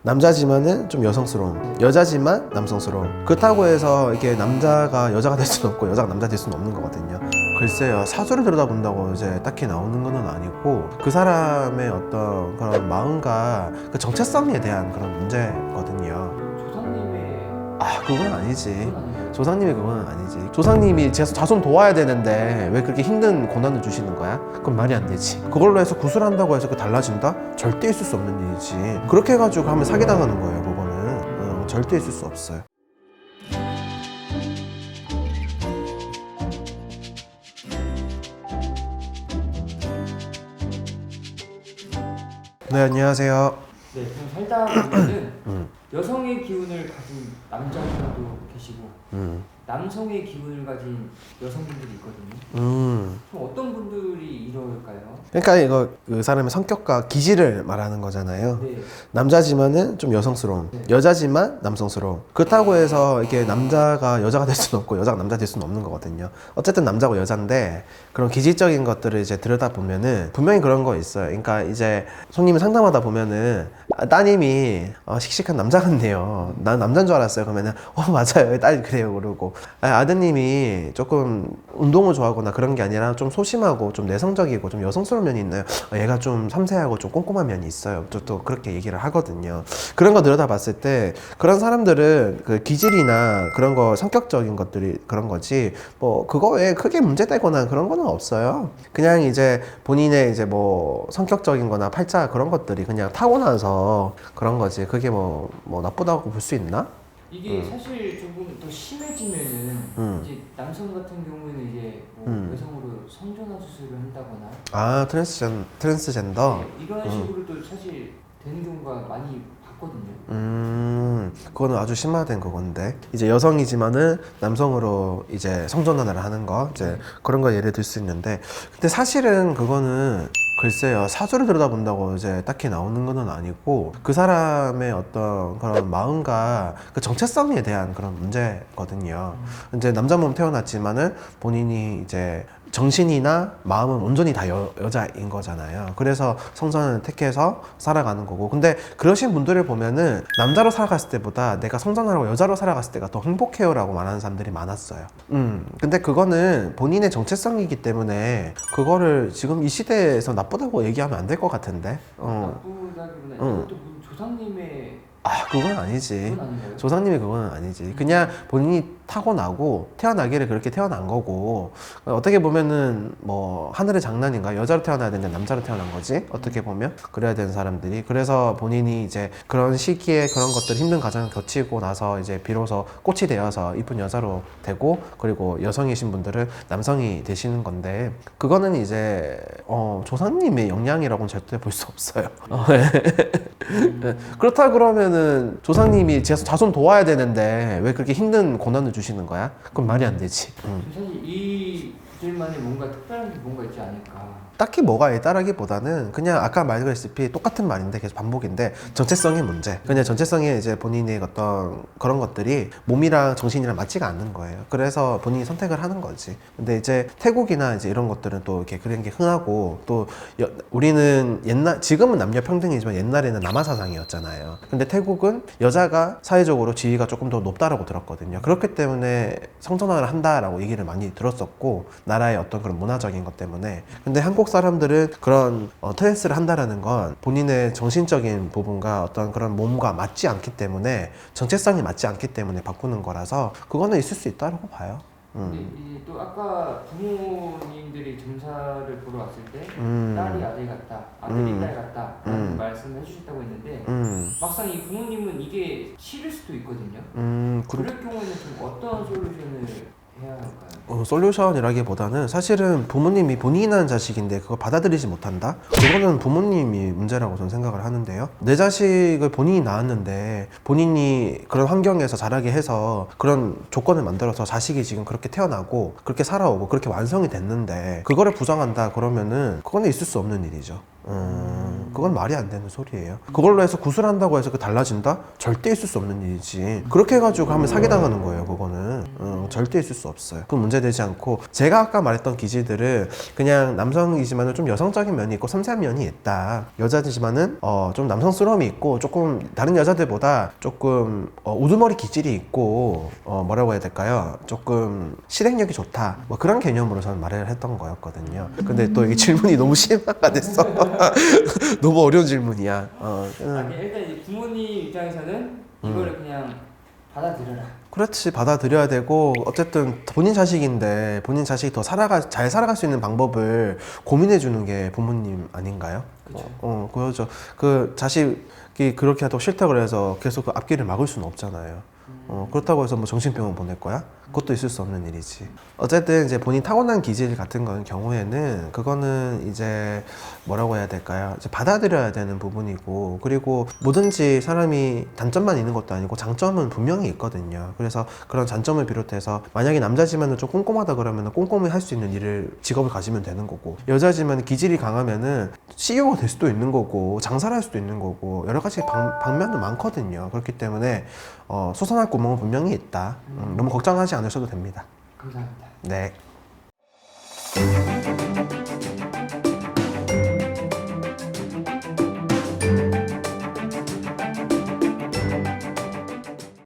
남자지만은 좀 여성스러운, 여자지만 남성스러운. 그렇다고 해서 이게 남자가 여자가 될 수는 없고 여자가 남자 될 수는 없는 거거든요. 글쎄요, 사주를 들여다본다고 이제 딱히 나오는 건 아니고 그 사람의 어떤 그런 마음과 그 정체성에 대한 그런 문제거든요. 조상님의 그건 아니지. 그건 아니에요. 조상님이 그건 아니지. 조상님이 자손 도와야 되는데 왜 그렇게 힘든 고난을 주시는 거야? 그건 말이 안 되지. 그걸로 해서 구슬한다고 해서 그 달라진다? 절대 있을 수 없는 일이지. 그렇게 해가지고 하면 사기당하는 거예요. 그거는 절대 있을 수 없어요. 네, 안녕하세요. 네, 그럼 살다 보면은 여성의 기운을 가진 남자분도 계시고 남성의 기운을 가진 여성분들이 있거든요. 그럼 어떤 분들이 이럴까요? 그러니까 이거 그 사람의 성격과 기질을 말하는 거잖아요. 네, 남자지만은 좀 여성스러운, 네. 여자지만 남성스러운. 그렇다고 해서 이게 남자가 여자가 될 수는 없고 여자가 남자 될 수는 없는 거거든요. 어쨌든 남자고 여자인데 그런 기질적인 것들을 이제 들여다 보면은 분명히 그런 거 있어요. 그러니까 이제 손님이 상담하다 보면은 따님이 씩씩한 남자 같네요. 난 남자인 줄 알았어요. 그러면은 맞아요, 딸이 그래요. 그러고 아드님이 조금 운동을 좋아하거나 그런 게 아니라 좀 소심하고 좀 내성적이고 좀 여성스러운 면이 있나요? 얘가 좀 섬세하고 좀 꼼꼼한 면이 있어요. 또 그렇게 얘기를 하거든요. 그런 거 들여다봤을 때 그런 사람들은 그 기질이나 그런 거 성격적인 것들이 그런 거지 뭐 그거에 크게 문제되거나 그런 거는 없어요. 그냥 이제 본인의 이제 뭐 성격적인 거나 팔자 그런 것들이 그냥 타고나서 그런 거지. 그게 뭐 나쁘다고 볼 수 있나? 이게 사실 조금 더 심해지면은 이제 남성 같은 경우에는 이제 뭐 여성으로 성전환 수술을 한다거나 트랜스젠더. 네, 이런 식으로도 사실 되는 경우가 많이 봤거든요. 그거는 아주 심화된 그건데 이제 여성이지만은 남성으로 이제 성전환을 하는 거 이제 그런 거 예를 들 수 있는데 근데 사실은 그거는 글쎄요, 사주를 들여다본다고 이제 딱히 나오는 건 아니고 그 사람의 어떤 그런 마음과 그 정체성에 대한 그런 문제거든요. 이제 남자 몸 태어났지만은 본인이 이제 정신이나 마음은 온전히 다 여자인 거잖아요. 그래서 성전을 택해서 살아가는 거고. 근데 그러신 분들을 보면은 남자로 살아갔을 때보다 내가 성전하고 여자로 살아갔을 때가 더 행복해요 라고 말하는 사람들이 많았어요. 근데 그거는 본인의 정체성이기 때문에 그거를 지금 이 시대에서 나쁘다고 얘기하면 안 될 것 같은데. 나쁘다기보다 이것도 무슨 조상님의 그건 아니지. 그건 아닌가요? 조상님이 그건 아니지. 그냥 본인이 타고나고 태어나기를 그렇게 태어난 거고 어떻게 보면은 뭐 하늘의 장난인가? 여자로 태어나야 되는데 남자로 태어난 거지. 어떻게 보면 그래야 되는 사람들이 그래서 본인이 이제 그런 시기에 그런 것들 힘든 과정을 거치고 나서 이제 비로소 꽃이 되어서 이쁜 여자로 되고 그리고 여성이신 분들은 남성이 되시는 건데 그거는 이제 조상님의 영향이라고는 절대 볼 수 없어요. 그렇다 그러면은 조상님이 자손 도와야 되는데 왜 그렇게 힘든 고난을 주시는 거야? 그건 말이 안 되지. 사실 이 구절만에 뭔가 특별한 게 뭔가 있지 않을까. 딱히 뭐가 있다라기보다는 그냥 아까 말했다시피 똑같은 말인데 계속 반복인데 정체성의 문제. 그냥 정체성에 이제 본인의 어떤 그런 것들이 몸이랑 정신이랑 맞지가 않는 거예요. 그래서 본인이 선택을 하는 거지. 근데 이제 태국이나 이제 이런 것들은 또 이렇게 그런 게 흔하고 또 우리는 지금은 남녀 평등이지만 옛날에는 남아 사상이었잖아요. 근데 태국은 여자가 사회적으로 지위가 조금 더 높다라고 들었거든요. 그렇기 때문에 성전환을 한다라고 얘기를 많이 들었었고 나라의 어떤 그런 문화적인 것 때문에. 근데 한국 사람들은 그런 트랜스를 한다라는 건 본인의 정신적인 부분과 어떤 그런 몸과 맞지 않기 때문에 정체성이 맞지 않기 때문에 바꾸는 거라서 그거는 있을 수 있다고 봐요. 근데 이제 또 아까 부모님들이 점사를 보러 왔을 때 딸이 아들 같다, 아들이 딸 같다 라는 말씀을 해주셨다고 했는데 막상 이 부모님은 이게 싫을 수도 있거든요. 그럴 경우에는 좀 어떤 솔루션을 해야 할까요? 솔루션이라기보다는 사실은 부모님이 본인이 낳은 자식인데 그걸 받아들이지 못한다? 그거는 부모님이 문제라고 저는 생각을 하는데요. 내 자식을 본인이 낳았는데 본인이 그런 환경에서 자라게 해서 그런 조건을 만들어서 자식이 지금 그렇게 태어나고 그렇게 살아오고 그렇게 완성이 됐는데 그거를 부정한다 그러면은 그거는 있을 수 없는 일이죠. 그건 말이 안 되는 소리예요. 그걸로 해서 구슬한다고 해서 그 달라진다? 절대 있을 수 없는 일이지. 그렇게 해가지고 하면 사기당하는 거예요. 그거는 절대 있을 수 없어요. 그건 문제되지 않고, 제가 아까 말했던 기질들은 그냥 남성이지만은 좀 여성적인 면이 있고 섬세한 면이 있다. 여자지만은 좀 남성스러움이 있고 조금 다른 여자들보다 조금 우두머리 기질이 있고 뭐라고 해야 될까요? 조금 실행력이 좋다. 뭐 그런 개념으로 저는 말을 했던 거였거든요. 근데 또 이 질문이 너무 심화가 됐어. 너무 어려운 질문이야. 아니 일단 이제 부모님 입장에서는 이거를 그냥 받아들여라. 그렇지, 받아들여야 되고, 어쨌든 본인 자식인데 본인 자식이 더 잘 살아갈 수 있는 방법을 고민해 주는 게 부모님 아닌가요? 그쵸. 그렇죠. 그 자식이 그렇게 하도 싫다 그래서 계속 그 앞길을 막을 수는 없잖아요. 그렇다고 해서 뭐 정신병원 보낼 거야? 그것도 있을 수 없는 일이지. 어쨌든 이제 본인 타고난 기질 같은 거는 경우에는 그거는 이제 뭐라고 해야 될까요? 이제 받아들여야 되는 부분이고, 그리고 뭐든지 사람이 단점만 있는 것도 아니고 장점은 분명히 있거든요. 그래서 그런 장점을 비롯해서 만약에 남자지만은 좀 꼼꼼하다 그러면 꼼꼼히 할 수 있는 직업을 가지면 되는 거고, 여자지만 기질이 강하면은 CEO가 될 수도 있는 거고 장사를 할 수도 있는 거고 여러 가지 방면도 많거든요. 그렇기 때문에 솟아날 구멍은 분명히 있다. 너무 걱정하지 않으셔도 됩니다. 감사합니다. 네.